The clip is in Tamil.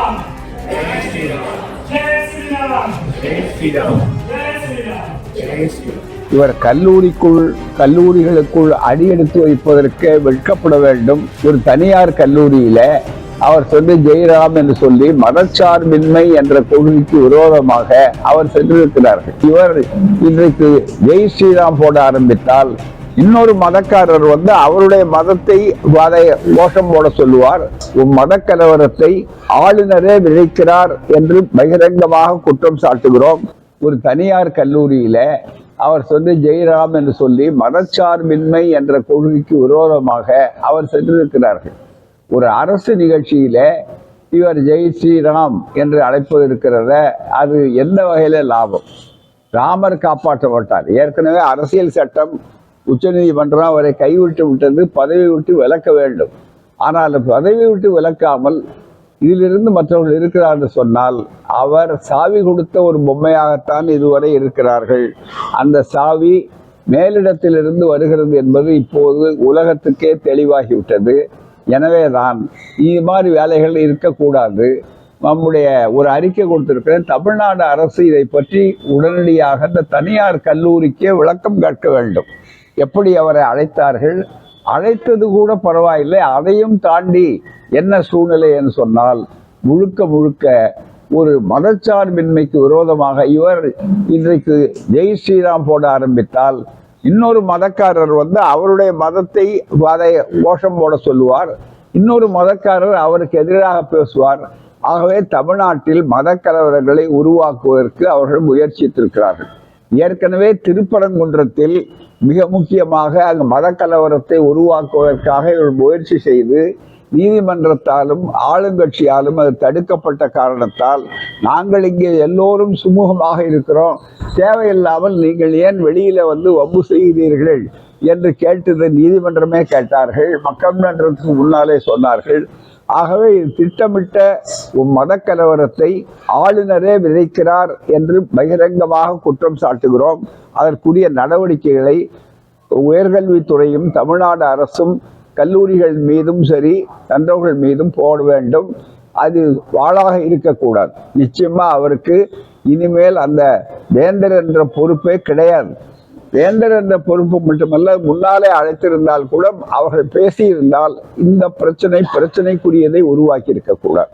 ஸ்ரீராம். ஜெய் ஸ்ரீராம். ஜெய் ஸ்ரீராம். ஜெய் ஸ்ரீராம். ஜெய் ஸ்ரீராம். ஜெய் ஸ்ரீராம். இவர் கல்லூரிகளுக்குள் அடியெடுத்து வைப்பதற்கு வெட்கப்பட வேண்டும். ஒரு தனியார் கல்லூரியில அவர் சொல்லி ஜெயராம் என்று சொல்லி மதச்சார்பின்மை என்ற கொள்கைக்கு விரோதமாக அவர் சென்றிருக்கிறார்கள். இவர் இன்றைக்கு ஜெய் ஸ்ரீராம் போட ஆரம்பித்தால் இன்னொரு மதக்காரர் அவருடைய மதத்தை கோஷம் போட சொல்லுவார். மத கலவரத்தை ஆளுநரே விதைக்கிறார் என்று பகிரங்கமாக குற்றம் சாட்டுகிறோம். ஒரு தனியார் கல்லூரியில அவர் சொல்லி ஜெயராம் என்று சொல்லி மதச்சார்பின்மை என்ற கொள்கைக்கு விரோதமாக அவர் சென்றிருக்கிறார்கள். ஒரு அரசு நிகழ்ச்சியில இவர் ஜெய் ஸ்ரீராம் என்று அழைப்பது இருக்கிறத அது எந்த வகையில லாபம்? ராமர் காப்பாற்றப்பட்டார். ஏற்கனவே அரசியல் சட்டம் உச்சநீதிமன்றம் அவரை கைவிட்டு விட்டது, பதவி விட்டு விலக்க வேண்டும். ஆனால் பதவி விட்டு விலக்காமல் இதிலிருந்து மற்றவர்கள் இருக்கிறார் என்று சொன்னால் அவர் சாவி கொடுத்த ஒரு பொம்மையாகத்தான் இதுவரை இருக்கிறார்கள். அந்த சாவி மேலிடத்திலிருந்து வருகிறது என்பது இப்போது உலகத்துக்கே தெளிவாகிவிட்டது. எனவேதான் இது மாதிரி வேலைகள் இருக்கக்கூடாது. நம்முடைய ஒரு அறிக்கை கொடுத்திருக்கிறேன். தமிழ்நாடு அரசு இதை பற்றி உடனடியாக இந்த தனியார் கல்லூரிக்கே விளக்கம் கேட்க வேண்டும். எப்படி அவரை அழைத்தார்கள்? அழைத்தது கூட பரவாயில்லை, அதையும் தாண்டி என்ன சூழ்நிலை என்று சொன்னால் முழுக்க ஒரு மதச்சார்பின்மைக்கு விரோதமாக இவர் இன்றைக்கு ஜெய் ஸ்ரீராம் போட ஆரம்பித்தால் இன்னொரு மதக்காரர் அவருடைய மதத்தை கோஷம் போட சொல்லுவார். இன்னொரு மதக்காரர் அவருக்கு எதிராக பேசுவார். ஆகவே தமிழ்நாட்டில் மத கலவரங்களை உருவாக்குவதற்கு அவர்கள் முயற்சித்திருக்கிறார்கள். ஏற்கனவே திருப்பரங்குன்றத்தில் மிக முக்கியமாக அங்கு மத கலவரத்தை உருவாக்குவதற்காக இவர்கள் முயற்சி செய்து நீதிமன்றத்தாலும் ஆளுங்கட்சியாலும் அது தடுக்கப்பட்ட காரணத்தால் நாங்கள் இங்கே எல்லோரும் சுமூகமாக இருக்கிறோம், தேவையில்லாமல் நீங்கள் ஏன் வெளியில வம்பு செய்கிறீர்கள் என்று கேட்டது நீதிமன்றமே கேட்டார்கள், மக்கள் மன்றத்துக்கு முன்னாலே சொன்னார்கள். ஆகவே இது திட்டமிட்ட மத கலவரத்தை ஆளுநரே விதைக்கிறார் என்று பகிரங்கமாக குற்றம் சாட்டுகிறோம். அதற்குரிய நடவடிக்கைகளை உயர்கல்வித்துறையும் தமிழ்நாடு அரசும் கல்லூரிகள் மீதும் சரி நண்பர்கள் மீதும் போட வேண்டும். அது வாளாக இருக்கக்கூடாது. நிச்சயமா அவருக்கு இனிமேல் அந்த வேந்தர் என்ற பொறுப்பே கிடையாது. வேந்தர் என்ற பொறுப்பு மட்டுமல்ல, முன்னாலே அழைத்திருந்தால் கூட அவர்கள் பேசியிருந்தால் இந்த பிரச்சனைக்குரியதை உருவாக்கி இருக்கக்கூடாது.